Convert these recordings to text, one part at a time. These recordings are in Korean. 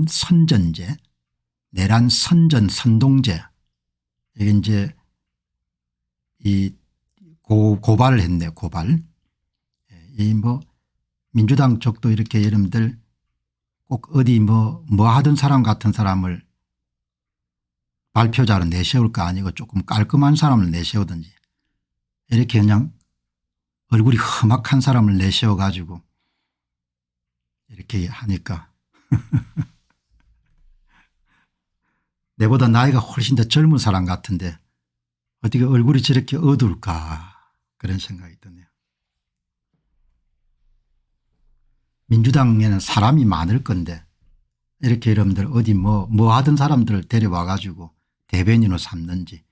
선전제, 내란 선전 선동제, 이게 이제 이 고발을 했네, 고발. 이 뭐 민주당 쪽도 이렇게 여러분들 꼭 어디 뭐 하던 사람 같은 사람을 발표자로 내세울 거 아니고 조금 깔끔한 사람을 내세우든지 이렇게 그냥 얼굴이 험악한 사람을 내세워 가지고 이렇게 하니까 내보다 나이가 훨씬 더 젊은 사람 같은데 어떻게 얼굴이 저렇게 어두울까 그런 생각이 드네요. 민주당에는 사람이 많을 건데 이렇게 여러분들 어디 뭐 하던 사람들을 데려와 가지고 대변인으로 삼는지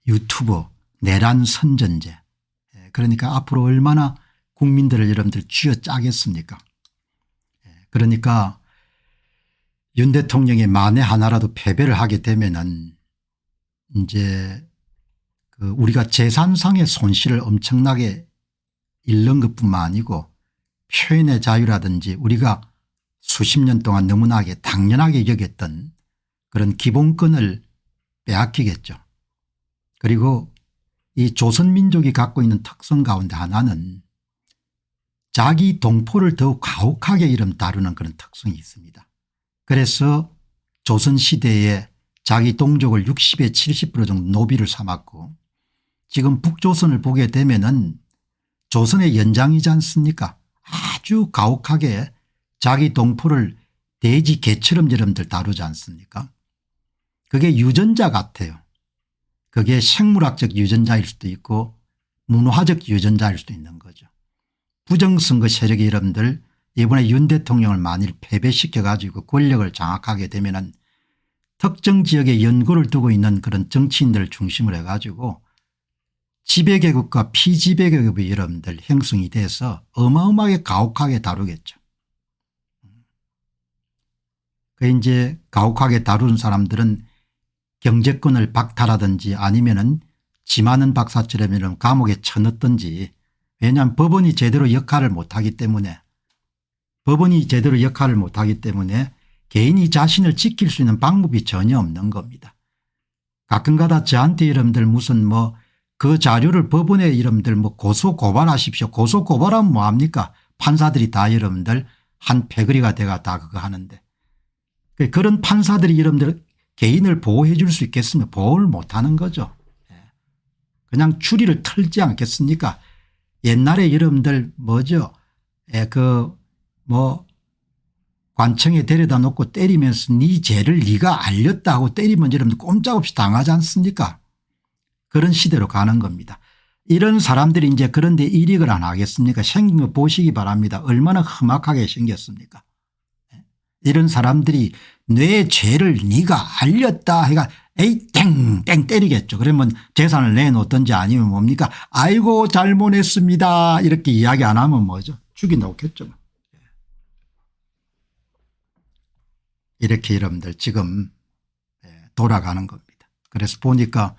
유튜버 내란 선전제, 그러니까 앞으로 얼마나 국민들을 여러분들 쥐어짜겠습니까. 그러니까 윤 대통령의 만에 하나라도 패배를 하게 되면은 이제 그 우리가 재산상의 손실을 엄청나게 잃는 것뿐만 아니고 표현의 자유라든지 우리가 수십 년 동안 너무나게 당연하게 여겼던 그런 기본권을 빼앗기겠죠. 그리고 이 조선민족이 갖고 있는 특성 가운데 하나는 자기 동포를 더욱 가혹하게 다루는 그런 특성이 있습니다. 그래서 조선시대에 자기 동족을 60에 70% 정도 노비를 삼았고 지금 북조선을 보게 되면은 조선의 연장이지 않습니까. 아주 가혹하게 자기 동포를 돼지 개처럼 여러분들 다루지 않습니까. 그게 유전자 같아요. 그게 생물학적 유전자일 수도 있고 문화적 유전자일 수도 있는 거죠. 부정선거 세력이 여러분들 이번에 윤 대통령을 만일 패배시켜 가지고 권력을 장악하게 되면은 특정 지역에 연고를 두고 있는 그런 정치인들을 중심으로 해가지고 지배계급과 피지배계급이 여러분들 형성이 돼서 어마어마하게 가혹하게 다루겠죠. 그 이제 가혹하게 다루는 사람들은 경제권을 박탈하든지 아니면은 지만은 박사처럼 이런 감옥에 쳐넣든지, 왜냐하면 법원이 제대로 역할을 못하기 때문에 개인이 자신을 지킬 수 있는 방법이 전혀 없는 겁니다. 가끔가다 저한테 여러분들 무슨 그 자료를 법원에 여러분들 고소 고발하십시오. 고소 고발하면 뭐합니까? 판사들이 다 여러분들 한 패거리가 돼가 다 그거 하는데 그런 판사들이 여러분들 개인을 보호해 줄 수 있겠으면 보호를 못하는 거죠. 그냥 추리를 털지 않겠습니까? 옛날에 여러분들 관청에 데려다 놓고 때리면서 네 죄를 네가 알렸다 하고 때리면 여러분들 꼼짝없이 당하지 않습니까? 그런 시대로 가는 겁니다. 이런 사람들이 이제 그런데 일익을 안 하겠습니까? 생긴 거 보시기 바랍니다. 얼마나 험악하게 생겼습니까? 이런 사람들이 내 죄를 네가 알렸다 해가 에이 땡땡 때리겠죠. 그러면 재산을 내놓든지 아니면 뭡니까? 아이고 잘못했습니다 이렇게 이야기 안 하면 뭐죠? 죽여놓겠죠. 이렇게 여러분들 지금 돌아가는 겁니다. 그래서 보니까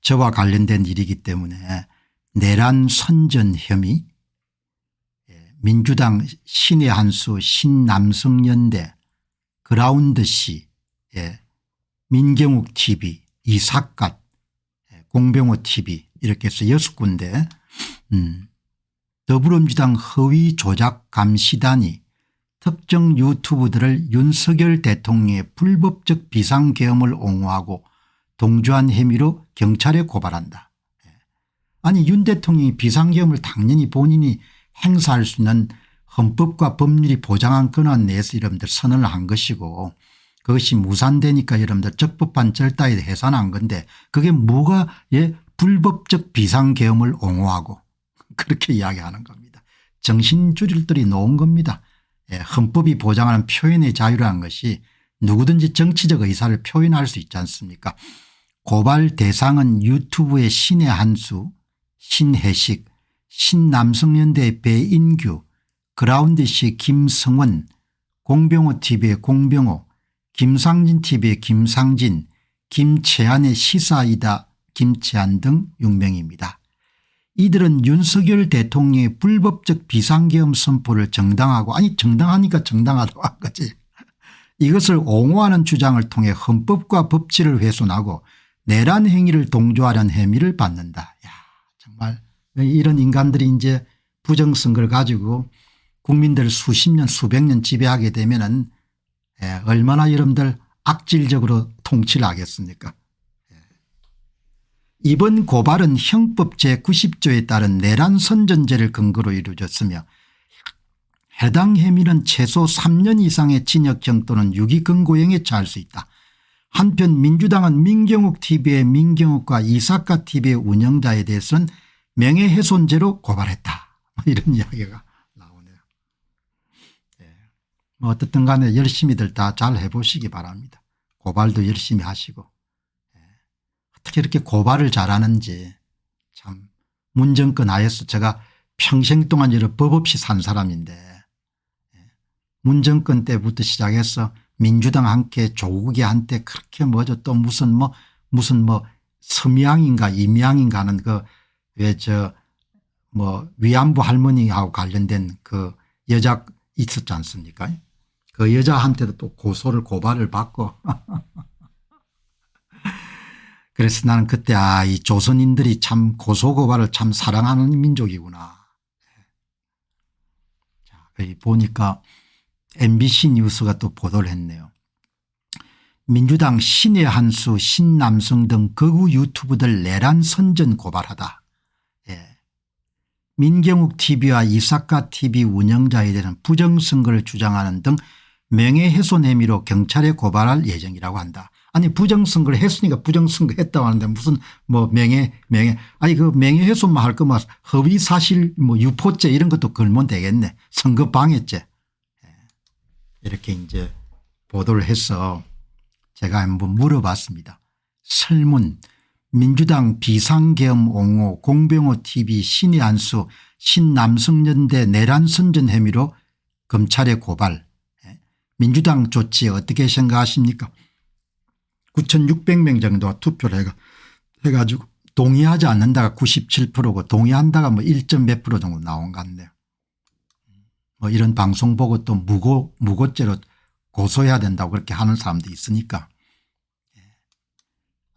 저와 관련된 일이기 때문에 내란 선전 혐의, 민주당 신의 한수 신남성연대 그라운드씨, 민경욱 TV, 이삿갓, 공병호 TV 이렇게 해서 6군데 더불어민주당 허위 조작 감시단이 특정 유튜브들을 윤석열 대통령의 불법적 비상계엄을 옹호하고 동조한 혐의로 경찰에 고발한다. 아니 윤 대통령이 비상계엄을 당연히 본인이 행사할 수 있는 헌법과 법률이 보장한 권한 내에서 여러분들 선언을 한 것이고 그것이 무산되니까 여러분들 적법한 절다에 해산한 건데 그게 뭐가 불법적 비상계엄을 옹호하고 그렇게 이야기하는 겁니다. 정신줄일들이 놓은 겁니다. 헌법이 보장하는 표현의 자유라는 것이 누구든지 정치적 의사를 표현할 수 있지 않습니까? 고발 대상은 유튜브의 신의 한수, 신혜식, 신남성연대의 배인규, 그라운드씨의 김성원, 공병호 TV의 공병호, 김상진 TV의 김상진, 김채안의 시사이다 김채안 등 6명입니다. 이들은 윤석열 대통령의 불법적 비상계엄 선포를 정당하고 아니 정당하니까 정당하다고 한 거지. 이것을 옹호하는 주장을 통해 헌법과 법치를 훼손하고 내란 행위를 동조하려는 혐의를 받는다. 야, 정말 이런 인간들이 이제 부정선거를 가지고 국민들 수십 년 수백 년 지배하게 되면은 얼마나 여러분들 악질적으로 통치를 하겠습니까. 이번 고발은 형법 제90조에 따른 내란 선전죄를 근거로 이루어졌으며 해당 혐의는 최소 3년 이상의 징역형 또는 유기금고형에 처할 수 있다. 한편 민주당은 민경욱 tv의 민경욱과 이사카 tv의 운영자에 대해서는 명예훼손죄로 고발했다. 이런 이야기가 나오네요. 뭐 어떻든 간에 열심히들 다 잘 해보시기 바랍니다. 고발도 열심히 하시고. 어떻게 이렇게 고발을 잘하는지 참 문정권 하에서 제가 평생 동안 이런 법 없이 산 사람인데 문정권 때부터 시작해서 민주당 한테 조국이 한테 그렇게 뭐죠 또 무슨 뭐 서미양인가 임양인가 하는 그 왜 저 뭐 위안부 할머니하고 관련된 그 여자 있었지 않습니까. 그 여자한테도 또 고발을 받고 그래서 나는 그때 이 조선인들이 참 고소고발을 참 사랑하는 민족이구나. 자, 보니까 MBC 뉴스가 또 보도를 했네요. 민주당 신의 한수 신남성 등 극우 유튜브들 내란 선전 고발하다. 민경욱 tv와 이사카 tv 운영자에 대한 부정선거를 주장하는 등 명예훼손 혐의로 경찰에 고발할 예정이라고 한다. 아니 부정선거를 했으니까 부정선거 했다고 하는데 무슨 뭐 아니 그 명예훼손만 할 거면 허위사실 뭐 유포죄 이런 것도 걸면 되겠네. 선거방해죄. 이렇게 이제 보도를 해서 제가 한번 물어봤습니다. 설문 민주당 비상계엄 옹호 공병호 tv 신의 한수 신남성연대 내란선전 혐의로 검찰에 고발. 민주당 조치 어떻게 생각하십니까? 9,600명 정도가 투표를 해가지고 동의하지 않는다가 97%고 동의한다가 뭐 1점 몇 프로 정도 나온 것 같네요. 뭐 이런 방송 보고 또 무고죄로 고소해야 된다고 그렇게 하는 사람도 있으니까.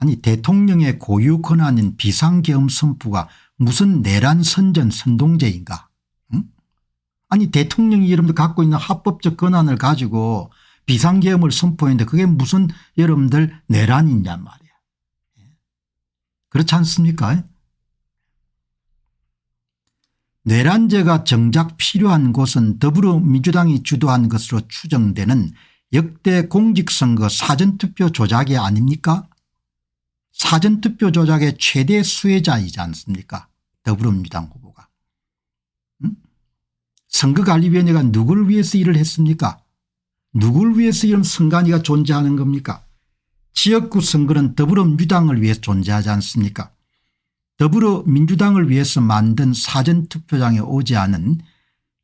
아니 대통령의 고유 권한인 비상계엄 선포가 무슨 내란 선전 선동죄인가. 응? 아니 대통령이 여러분들 갖고 있는 합법적 권한을 가지고 비상계엄을 선포했는데 그게 무슨 여러분들 내란이냔 말이야. 그렇지 않습니까? 내란죄가 정작 필요한 곳은 더불어민주당이 주도한 것으로 추정되는 역대 공직선거 사전투표 조작이 아닙니까? 사전투표 조작의 최대 수혜자이지 않습니까? 더불어민주당 후보가. 선거관리위원회가 누구를 위해서 일을 했습니까? 누구를 위해서 이런 선관위가 존재하는 겁니까? 지역구 선거는 더불어민주당을 위해서 존재하지 않습니까? 더불어민주당을 위해서 만든 사전투표장에 오지 않은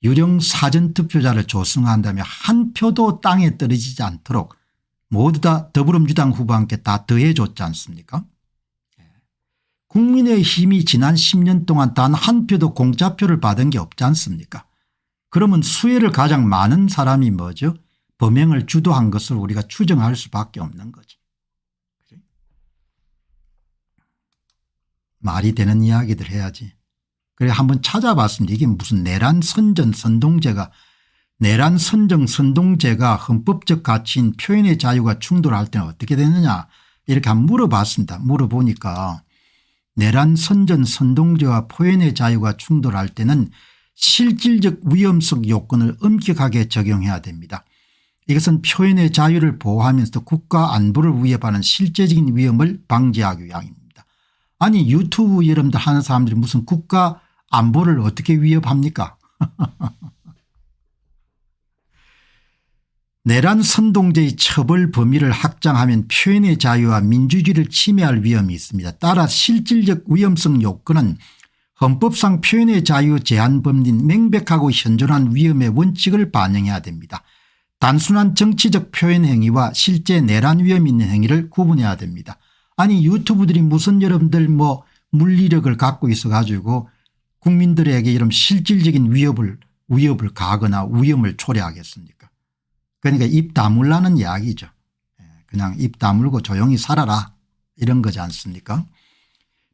유령 사전투표자를 조성한다면 한 표도 땅에 떨어지지 않도록 모두 다 더불어민주당 후보와 함께 다 더해줬지 않습니까? 국민의힘이 지난 10년 동안 단 한 표도 공짜표를 받은 게 없지 않습니까? 그러면 수혜를 가장 많은 사람이 뭐죠? 범행을 주도한 것을 우리가 추정할 수밖에 없는 거죠. 말이 되는 이야기들 해야지. 그래 한번 찾아봤습니다. 이게 무슨 내란 선전 선동죄가 내란 선정 선동죄가 헌법적 가치인 표현의 자유가 충돌할 때는 어떻게 되느냐 이렇게 한번 물어봤습니다. 물어보니까 내란 선전 선동죄와 표현의 자유가 충돌할 때는 실질적 위험성 요건을 엄격하게 적용해야 됩니다. 이것은 표현의 자유를 보호하면서 국가 안보를 위협하는 실제적인 위험을 방지하기 위함입니다. 아니 유튜브 여러분들 하는 사람들이 무슨 국가 안보를 어떻게 위협합니까? 내란 선동죄의 처벌 범위를 확장하면 표현의 자유와 민주주의를 침해할 위험이 있습니다. 따라 실질적 위험성 요건은 헌법상 표현의 자유 제한 범위인 명백하고 현존한 위험의 원칙을 반영해야 됩니다. 단순한 정치적 표현 행위와 실제 내란 위험이 있는 행위를 구분해야 됩니다. 아니 유튜브들이 무슨 여러분들 뭐 물리력을 갖고 있어 가지고 국민들에게 이런 실질적인 위협을 가하거나 위험을 초래하겠습니까? 그러니까 입 다물라는 이야기죠. 그냥 입 다물고 조용히 살아라 이런 거지 않습니까?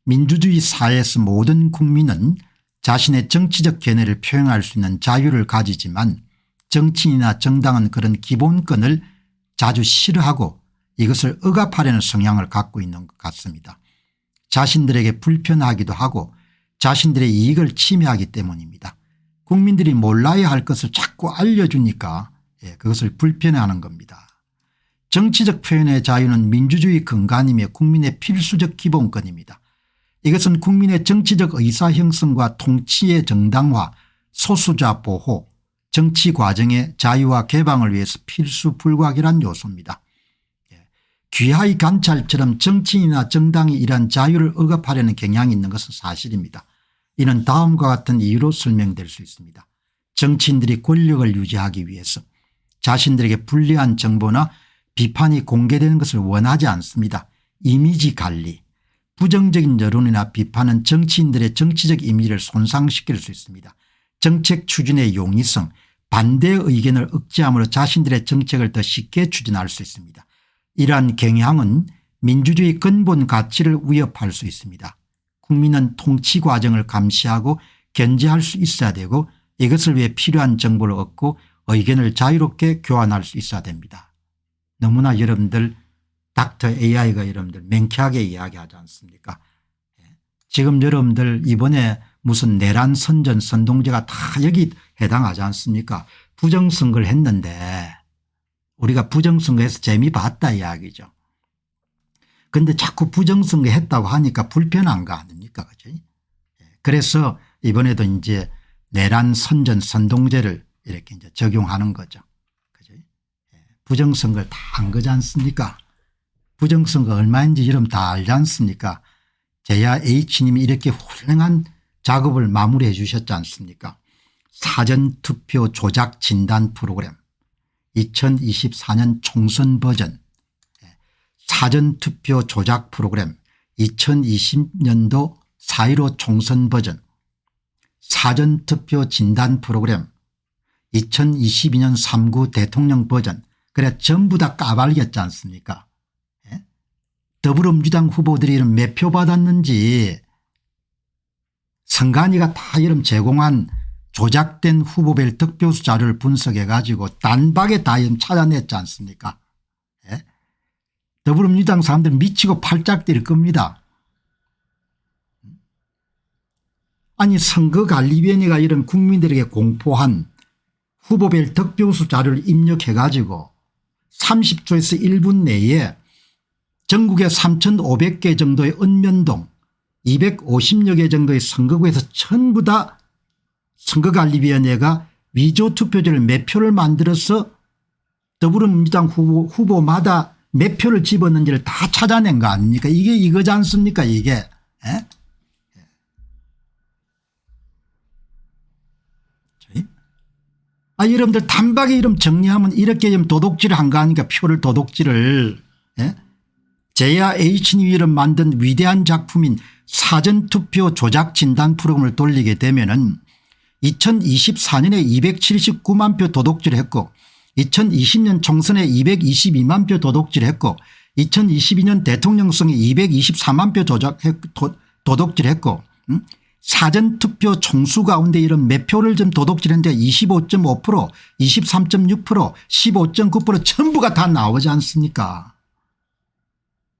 민주주의 사회에서 모든 국민은 자신의 정치적 견해를 표현할 수 있는 자유를 가지지만 정치인이나 정당은 그런 기본권을 자주 싫어하고 이것을 억압하려는 성향을 갖고 있는 것 같습니다. 자신들에게 불편하기도 하고 자신들의 이익을 침해하기 때문입니다. 국민들이 몰라야 할 것을 자꾸 알려주니까 그것을 불편해하는 겁니다. 정치적 표현의 자유는 민주주의 근간이며 국민의 필수적 기본권입니다. 이것은 국민의 정치적 의사 형성과 통치의 정당화, 소수자 보호, 정치 과정의 자유와 개방을 위해서 필수 불가결한 요소입니다. 귀하의 관찰처럼 정치인이나 정당이 이러한 자유를 억압하려는 경향이 있는 것은 사실입니다. 이는 다음과 같은 이유로 설명될 수 있습니다. 정치인들이 권력을 유지하기 위해서 자신들에게 불리한 정보나 비판이 공개되는 것을 원하지 않습니다. 이미지 관리, 부정적인 여론이나 비판은 정치인들의 정치적 이미지를 손상시킬 수 있습니다. 정책 추진의 용이성, 반대의 의견을 억제함으로 자신들의 정책을 더 쉽게 추진할 수 있습니다. 이러한 경향은 민주주의 근본 가치를 위협할 수 있습니다. 국민은 통치 과정을 감시하고 견제할 수 있어야 되고 이것을 위해 필요한 정보를 얻고 의견을 자유롭게 교환할 수 있어야 됩니다. 너무나 여러분들 닥터 AI가 여러분들 맹쾌하게 이야기하지 않습니까? 지금 여러분들 이번에 무슨 내란 선전 선동제가 다 여기 해당하지 않습니까? 부정선거를 했는데 우리가 부정선거에서 재미 봤다 이야기죠. 그런데 자꾸 부정선거 했다고 하니까 불편한 거 아닙니까? 그죠? 그래서 이번에도 이제 내란 선전 선동제를 이렇게 이제 적용하는 거죠. 그죠? 부정선거를 다 한 거지 않습니까? 부정선거 얼마인지 여러분 다 알지 않습니까? 제야 H님이 이렇게 훌륭한 작업을 마무리해 주셨지 않습니까? 사전투표 조작 진단 프로그램 2024년 총선 버전, 사전투표 조작 프로그램 2020년도 4.15 총선 버전, 사전투표 진단 프로그램 2022년 3.9 대통령 버전, 그래 전부 다 까발렸지 않습니까? 더불어민주당 후보들이 이런 몇 표 받았는지 선관위가 다 이런 제공한 조작된 후보별 득표수 자료를 분석해 가지고 단박에 다 찾아냈지 않습니까? 더불어민주당 사람들 미치고 팔짝 뛸 겁니다. 아니 선거관리위원회가 이런 국민들에게 공포한 후보별 득표수 자료를 입력해 가지고 30초에서 1분 내에 전국에 3,500개 정도의 읍면동 250여 개 정도의 선거구에서 전부 다 선거관리위원회가 위조투표지를 몇 표를 만들어서 더불어민주당 후보마다 몇 표를 집었는지를 다 찾아낸 거 아닙니까? 이게 이거지 않습니까 이게. 여러분들 단박에 이름 정리하면 이렇게 좀 도둑질을 한 거 아닙니까? 표를 도둑질을. 제야 H님이 만든 위대한 작품인 사전투표 조작 진단 프로그램을 돌리게 되면은 2024년에 279만 표 도둑질을 했고 2020년 총선에 222만 표 도둑질을 했고 2022년 대통령 선거에 224만 표 도둑질을 했고 사전투표 총수 가운데 이런 몇 표를 좀 도둑질했는데 25.5% 23.6% 15.9% 전부가 다 나오지 않습니까?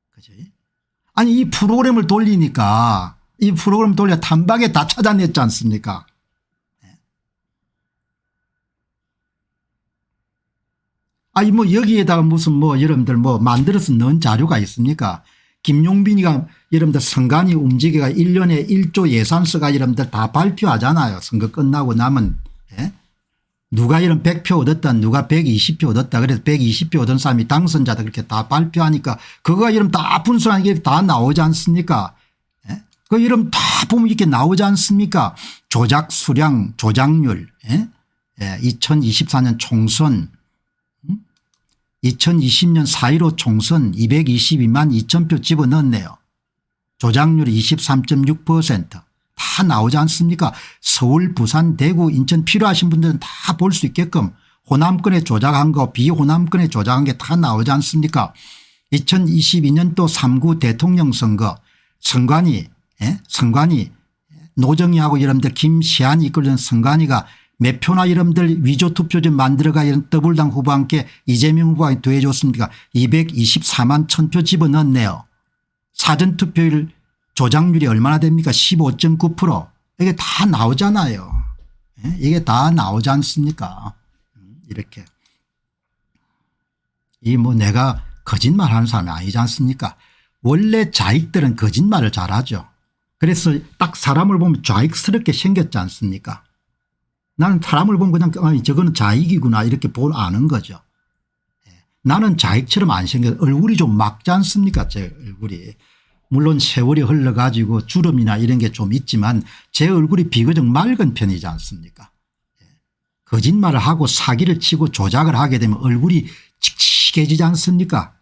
그지? 아니 이 프로그램을 돌리니까 이 프로그램 돌려 단박에 다 찾아냈지 않습니까? 아니 뭐 여기에다가 무슨 뭐 여러분들 뭐 만들어서 넣은 자료가 있습니까? 김용빈이가 여러분들 선관위 움직여가 1년에 1조 예산서가 여러분들 다 발표하잖아요. 선거 끝나고 나면. 누가 이런 100표 얻었다 누가 120표 얻었다 그래서 120표 얻은 사람이 당선자다 그렇게 다 발표하니까 그거 이름 다 분석하는 게 다 나오지 않습니까? 그 이름 다 보면 이렇게 나오지 않습니까? 조작 수량 조작률 2024년 총선 2020년 4.15 총선 222만 2천 표 집어넣었네요. 조작률이 23.6%, 다 나오지 않습니까? 서울 부산 대구 인천 필요하신 분들은 다 볼 수 있게끔 호남권에 조작한 거 비호남권에 조작한 게 다 나오지 않습니까? 2022년도 3구 대통령 선거 선관위 노정희하고 여러분들 김시안이 이끌던 선관위가 몇 표나 여러분들 위조투표지 만들어가 이런 더불당 후보와 함께 이재명 후보가 더해줬습니까? 224만 1000표 집어넣었네요. 사전투표율 조작률이 얼마나 됩니까? 15.9%. 이게 다 나오잖아요. 이게 다 나오지 않습니까? 이렇게. 이 뭐 내가 거짓말하는 사람이 아니지 않습니까? 원래 좌익들은 거짓말을 잘하죠. 그래서 딱 사람을 보면 좌익스럽게 생겼지 않습니까? 나는 사람을 보면 그냥 저거는 좌익이구나 이렇게 아는 거죠. 나는 좌익처럼 안 생겨 얼굴이 좀 막지 않습니까? 제 얼굴이. 물론 세월이 흘러가지고 주름이나 이런 게 좀 있지만 제 얼굴이 비교적 맑은 편이지 않습니까? 거짓말을 하고 사기를 치고 조작을 하게 되면 얼굴이 칙칙해지지 않습니까?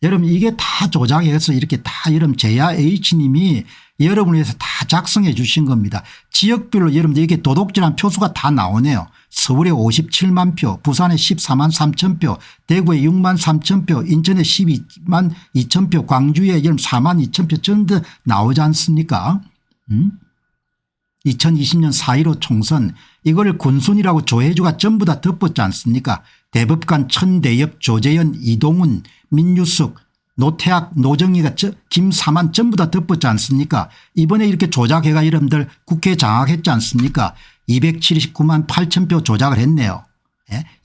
여러분 이게 다 조작해서 이렇게 다 여러분 제야 H님이 여러분을 위해서 다 작성해 주신 겁니다. 지역별로 여러분들 이게 도둑질한 표수가 다 나오네요. 서울에 57만 표, 부산에 14만 3천 표, 대구에 6만 3천 표, 인천에 12만 2천 표, 광주에 여러분 4만 2천 표 전부 나오지 않습니까? 2020년 4.15 총선 이걸 군순이라고 조혜주가 전부 다 덮었지 않습니까? 대법관 천대엽 조재현 이동훈 민유숙 노태학 노정희가 김사만 전부 다 덮었지 않습니까? 이번에 이렇게 조작해가 여러분들 국회 장악했지 않습니까? 279만 8천 표 조작을 했네요.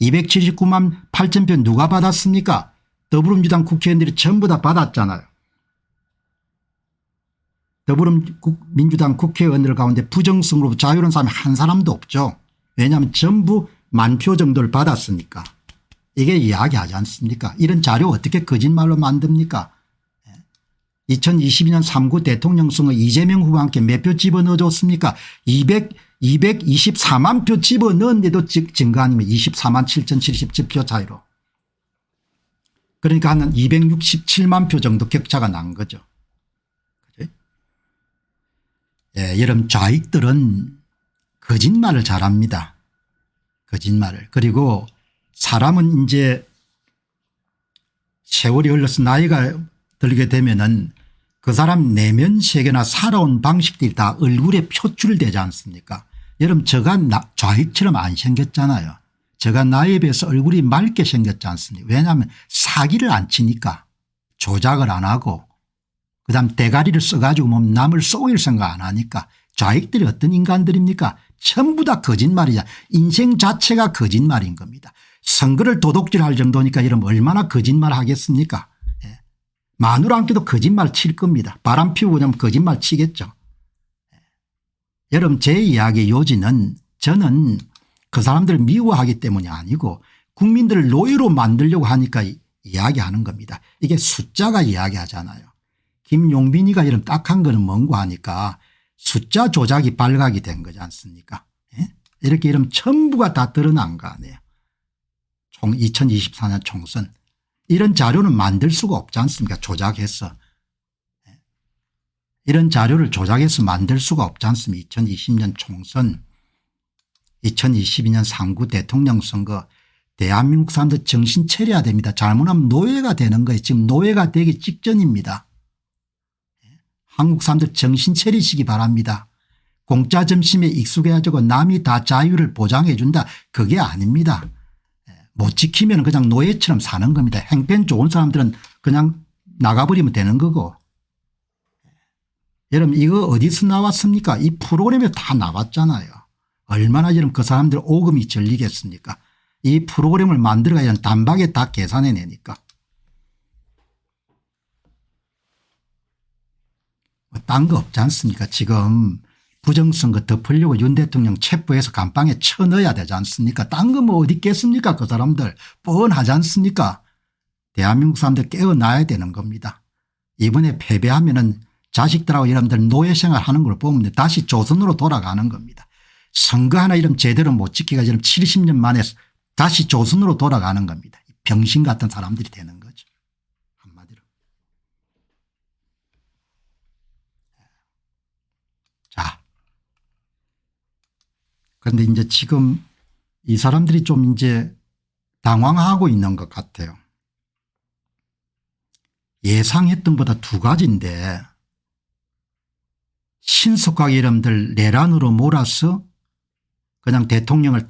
279만 8천 표 누가 받았습니까? 더불어민주당 국회의원들이 전부 다 받았잖아요. 더불어민주당 국회의원들 가운데 부정성으로 자유로운 사람이 한 사람도 없죠. 왜냐하면 전부 10,000표 정도를 받았으니까. 이게 이야기하지 않습니까? 이런 자료 어떻게 거짓말로 만듭니까? 2022년 3구 대통령 선거 이재명 후보와 함께 몇 표 집어넣어줬습니까? 224만 표 집어넣었는데도 증거 아니면 24만 7,077표 차이로. 그러니까 한 267만 표 정도 격차가 난 거죠. 예, 여러분 좌익들은 거짓말을 잘합니다. 거짓말을. 그리고 사람은 이제 세월이 흘러서 나이가 들게 되면은 그 사람 내면 세계나 살아온 방식들이 다 얼굴에 표출되지 않습니까? 여러분 제가 좌익처럼 안 생겼잖아요. 제가 나이에 비해서 얼굴이 맑게 생겼지 않습니까? 왜냐하면 사기를 안 치니까 조작을 안 하고 그다음 대가리를 써가지고 뭐 남을 쏘일 생각 안 하니까. 좌익들이 어떤 인간들입니까? 전부 다 거짓말이야. 인생 자체가 거짓말인 겁니다. 선거를 도둑질할 정도니까 여러분 얼마나 거짓말 하겠습니까? 예. 마누라 함께도 거짓말 칠 겁니다. 바람 피우고 그냥 거짓말 치겠죠. 예. 여러분 제 이야기의 요지는 저는 그 사람들을 미워하기 때문이 아니고 국민들을 노예로 만들려고 하니까 이야기하는 겁니다. 이게 숫자가 이야기하잖아요. 김용빈이가 이런 딱한 거는 뭔고 하니까 숫자 조작이 발각이 된 거지 않습니까? 예? 이렇게 이러면 전부가 다 드러난 거 아니에요. 2024년 총선 이런 자료는 만들 수가 없지 않습니까? 조작해서. 예? 이런 자료를 조작해서 만들 수가 없지 않습니까? 2020년 총선 2022년 3구 대통령 선거 대한민국 사람들 정신 차려야 됩니다. 잘못하면 노예가 되는 거예요. 지금 노예가 되기 직전입니다. 한국 사람들 정신 차리시기 바랍니다. 공짜 점심에 익숙해가지고 남이 다 자유를 보장해 준다. 그게 아닙니다. 못 지키면 그냥 노예처럼 사는 겁니다. 행편 좋은 사람들은 그냥 나가버리면 되는 거고. 여러분 이거 어디서 나왔습니까? 이 프로그램에 다 나왔잖아요. 얼마나 여러분 그 사람들 오금이 절리겠습니까? 이 프로그램을 만들어야 단박에 다 계산해내니까. 딴 거 없지 않습니까? 지금 부정선거 덮으려고 윤 대통령 체포해서 감방에 쳐넣어야 되지 않습니까? 딴 거 뭐 어디 있겠습니까? 그 사람들 뻔하지 않습니까? 대한민국 사람들 깨어나야 되는 겁니다. 이번에 패배하면은 자식들하고 여러분들 노예생활 하는 걸 보면 다시 조선으로 돌아가는 겁니다. 선거 하나 이름 제대로 못 지키가 지금 70년 만에 다시 조선으로 돌아가는 겁니다. 병신 같은 사람들이 되는 거죠. 한마디로. 그런데 이제 지금 이 사람들이 좀 이제 당황하고 있는 것 같아요. 예상했던 것보다 두 가지인데 신속하게 이름들 내란으로 몰아서 그냥 대통령을